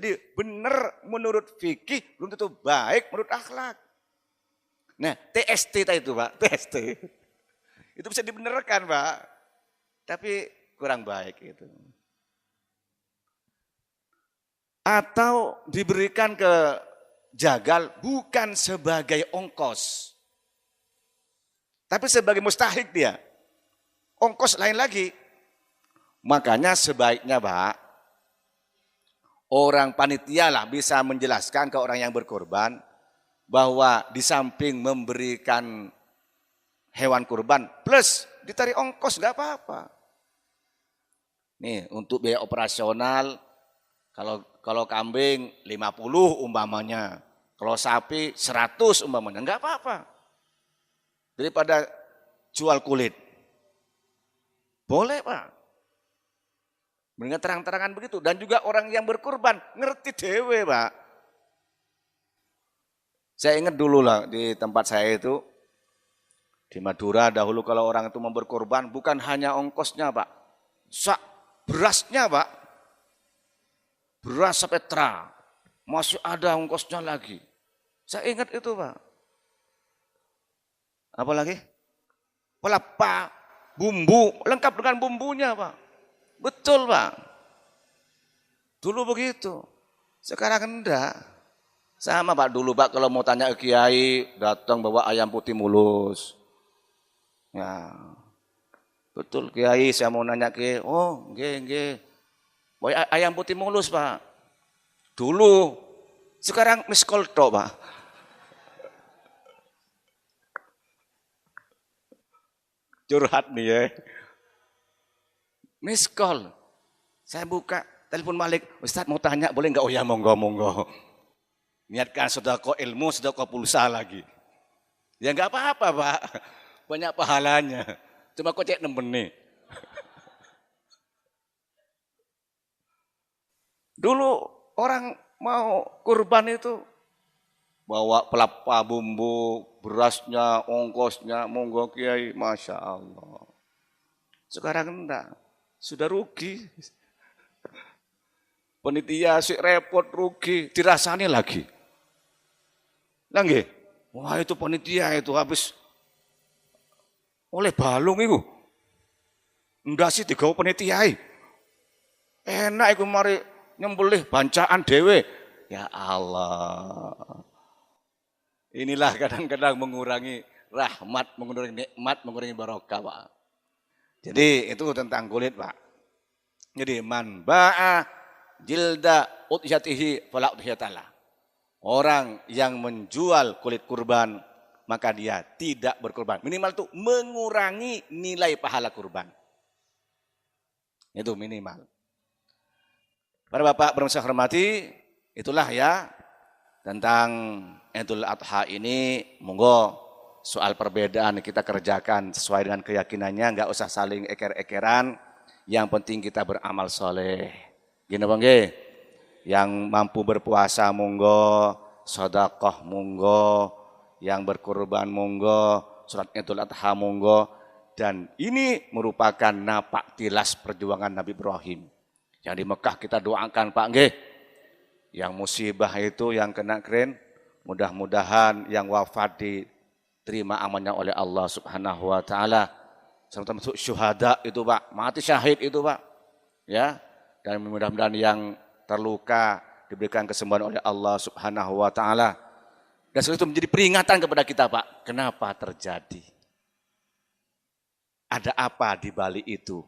Jadi benar menurut fikih belum tentu baik menurut akhlak. Nah, TST itu Pak, TST. Itu bisa dibenarkan Pak, tapi kurang baik itu. Atau diberikan ke jagal bukan sebagai ongkos, tapi sebagai mustahik dia. Ongkos lain lagi. Makanya sebaiknya Pak, orang panitia lah bisa menjelaskan ke orang yang berkorban bahwa di samping memberikan hewan kurban plus ditarik ongkos nggak apa-apa. Nih untuk biaya operasional kalau kambing 50 umpamanya, kalau sapi 100 umpamanya nggak apa-apa. Daripada jual kulit. Boleh Pak. Dengan terang-terangan begitu. Dan juga orang yang berkurban ngerti dewe Pak. Saya ingat dulu lah di tempat saya itu, di Madura dahulu kalau orang itu mau berkurban bukan hanya ongkosnya Pak. Berasnya Pak. Beras sampai tra. Masih ada ongkosnya lagi. Saya ingat itu Pak. Apa lagi? Pelapa, bumbu, lengkap dengan bumbunya Pak. Betul Pak. Dulu begitu. Sekarang enggak. Sama Pak dulu Pak kalau mau tanya ke kiai datang bawa ayam putih mulus. Ya. Betul kiai saya mau nanya ke, oh nggih. Bawa ayam putih mulus Pak. Dulu. Sekarang miskol tok Pak. Curhat nih ya. Miss call. Saya buka telepon Malik. Ustaz mau tanya boleh enggak? Oh ya monggo. Niatkan sedekah ilmu, sedekah pulsa lagi. Ya enggak apa-apa Pak. Banyak pahalanya. Cuma kok cek nembeni. Dulu orang mau kurban itu bawa pelapa bumbu, berasnya, ongkosnya, monggo kiai, Masya Allah. Sekarang enggak, sudah rugi. Penitia si repot rugi, dirasani lagi. Lagi, wah itu penitia itu habis oleh balung itu. Enggak sih digawa penitia. Enak iku mari nyembelih bancaan dewe. Ya Allah. Inilah kadang-kadang mengurangi rahmat, mengurangi nikmat, mengurangi barokah Pak. Jadi itu tentang kulit Pak. Jadi man ba'a jilda udhiyatihi fala udhiyatalah. Orang yang menjual kulit kurban maka dia tidak berkurban. Minimal itu mengurangi nilai pahala kurban. Itu minimal. Para bapak bermasa hormati, itulah ya tentang Idul Adha ini, monggo soal perbedaan kita kerjakan sesuai dengan keyakinannya, enggak usah saling eker-ekeran, yang penting kita beramal soleh. Gini Bang nggih? Yang mampu berpuasa monggo, sedekah monggo, yang berkurban monggo, salat Idul Adha monggo, dan ini merupakan napak tilas perjuangan Nabi Ibrahim. Yang di Mekah kita doakan Pak nggih. Yang musibah itu yang kena keren, mudah-mudahan yang wafat diterima amannya oleh Allah Subhanahu wa taala. Termasuk syuhada itu Pak, mati syahid itu Pak. Ya. Dan mudah-mudahan yang terluka diberikan kesembuhan oleh Allah Subhanahu wa taala. Dan itu menjadi peringatan kepada kita Pak, kenapa terjadi? Ada apa di balik itu?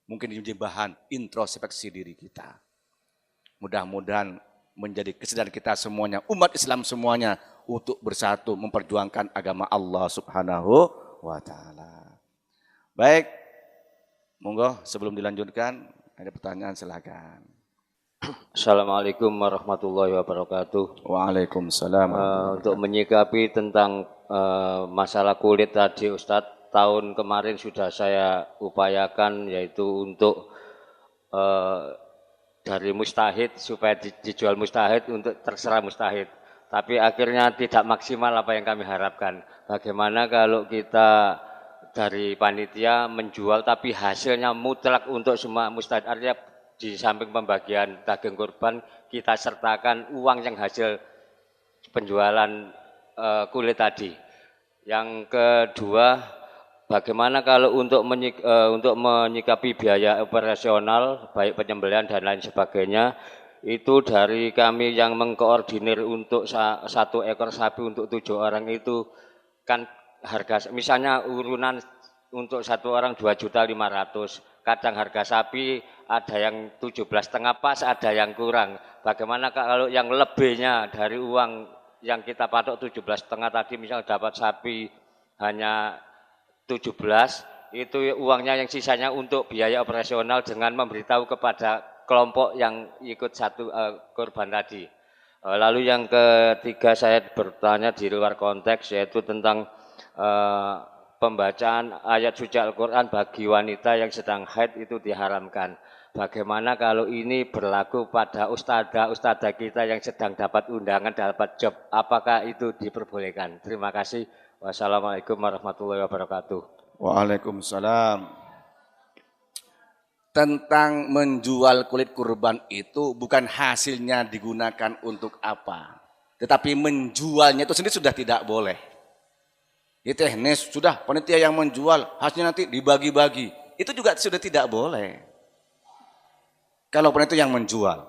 Mungkin menjadi bahan introspeksi diri kita. Mudah-mudahan menjadi kesadaran kita semuanya, umat Islam semuanya untuk bersatu memperjuangkan agama Allah Subhanahu wa taala. Baik. Monggo sebelum dilanjutkan ada pertanyaan silakan. Assalamualaikum warahmatullahi wabarakatuh. Waalaikumsalam. Untuk menyikapi tentang masalah kulit tadi Ustadz, tahun kemarin sudah saya upayakan yaitu untuk dari mustahid supaya dijual mustahid untuk terserah mustahid. Tapi akhirnya tidak maksimal apa yang kami harapkan. Bagaimana kalau kita dari panitia menjual tapi hasilnya mutlak untuk semua mustahid, artinya di samping pembagian daging kurban kita sertakan uang yang hasil penjualan kulit tadi. Yang kedua, bagaimana kalau untuk menyikapi biaya operasional baik penyembelihan dan lain sebagainya, itu dari kami yang mengkoordinir untuk satu ekor sapi untuk 7 orang itu kan harga, misalnya urunan untuk satu orang 2.500.000, kadang harga sapi ada yang 17,5 pas, ada yang kurang. Bagaimana kalau yang lebihnya dari uang yang kita patok 17,5 tadi, misalnya dapat sapi hanya 17, itu uangnya yang sisanya untuk biaya operasional dengan memberitahu kepada kelompok yang ikut satu korban tadi. Lalu yang ketiga saya bertanya di luar konteks, yaitu tentang pembacaan ayat suci Al-Quran bagi wanita yang sedang haid itu diharamkan. Bagaimana kalau ini berlaku pada ustadzah kita yang sedang dapat undangan, dapat job, apakah itu diperbolehkan? Terima kasih. Wassalamualaikum warahmatullahi wabarakatuh. Waalaikumsalam. Tentang menjual kulit kurban itu bukan hasilnya digunakan untuk apa, tetapi menjualnya itu sendiri sudah tidak boleh. Ini teknis, sudah panitia yang menjual, hasilnya nanti dibagi-bagi. Itu juga sudah tidak boleh. Kalau panitia yang menjual.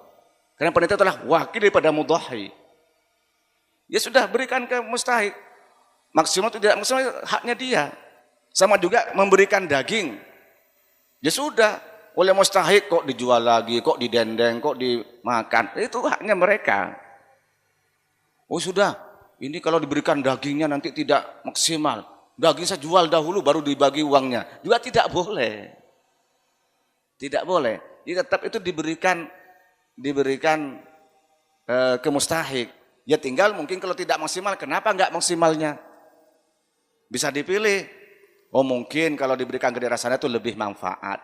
Karena panitia telah wakil daripada mudhahi. Ya sudah, berikan ke mustahik. Maksimal atau tidak maksimal, haknya dia. Sama juga memberikan daging. Ya sudah, oleh mustahik kok dijual lagi, kok didendeng, kok dimakan. Itu haknya mereka. Oh sudah. Ini kalau diberikan dagingnya nanti tidak maksimal. Daging saya jual dahulu baru dibagi uangnya. Juga tidak boleh. Tidak boleh. Jadi tetap itu diberikan ke mustahik. Ya tinggal mungkin kalau tidak maksimal, kenapa enggak maksimalnya? Bisa dipilih. Oh mungkin kalau diberikan ke daerah sana itu lebih manfaat,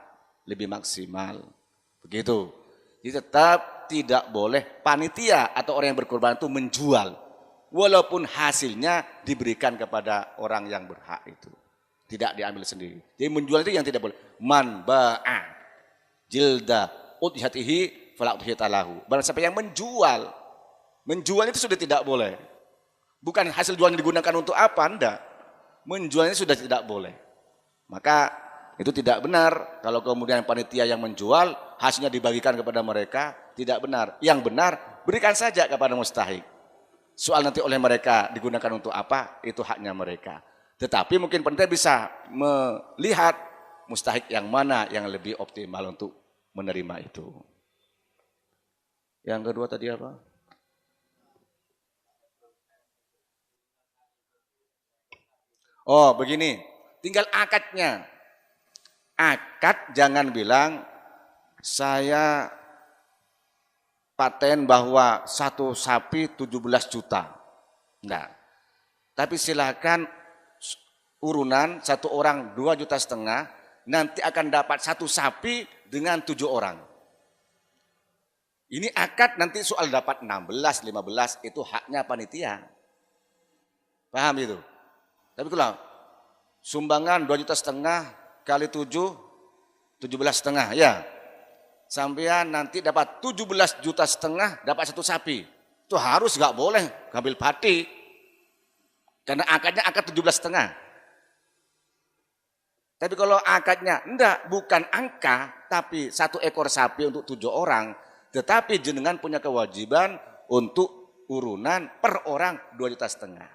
lebih maksimal. Begitu. Jadi tetap tidak boleh panitia atau orang yang berkorban itu menjual. Walaupun hasilnya diberikan kepada orang yang berhak itu. Tidak diambil sendiri. Jadi menjual itu yang tidak boleh. Man ba'a jilda udhiyatihi fala udhiyata lahu. Barang siapa yang menjual itu sudah tidak boleh. Bukan hasil jualnya digunakan untuk apa, enggak. Menjualnya sudah tidak boleh. Maka itu tidak benar. Kalau kemudian panitia yang menjual, hasilnya dibagikan kepada mereka, tidak benar. Yang benar, berikan saja kepada mustahik. Soal nanti oleh mereka digunakan untuk apa, itu haknya mereka. Tetapi mungkin panitia bisa melihat mustahik yang mana yang lebih optimal untuk menerima itu. Yang kedua tadi apa? Oh begini, tinggal akadnya. Akad jangan bilang saya paten bahwa satu sapi 17 juta. Enggak. Tapi silakan urunan satu orang 2,5 juta, nanti akan dapat satu sapi dengan 7 orang. Ini akad nanti soal dapat 16, 15 itu haknya panitia. Paham itu? Tapi kalau sumbangan 2,5 juta kali 7, 17,5 ya. Sampean nanti dapat 17,5 juta dapat satu sapi. Itu harus nggak boleh ngambil pati. Karena akadnya akad 17,5. Tapi kalau akadnya enggak, bukan angka, tapi satu ekor sapi untuk 7 orang, tetapi jenengan punya kewajiban untuk urunan per orang 2,5 juta.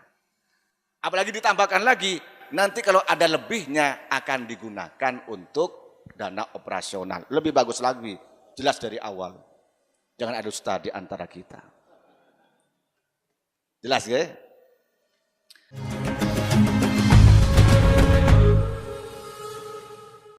Apalagi ditambahkan lagi, nanti kalau ada lebihnya akan digunakan untuk dana operasional. Lebih bagus lagi, jelas dari awal. Jangan ada dusta di antara kita. Jelas ya?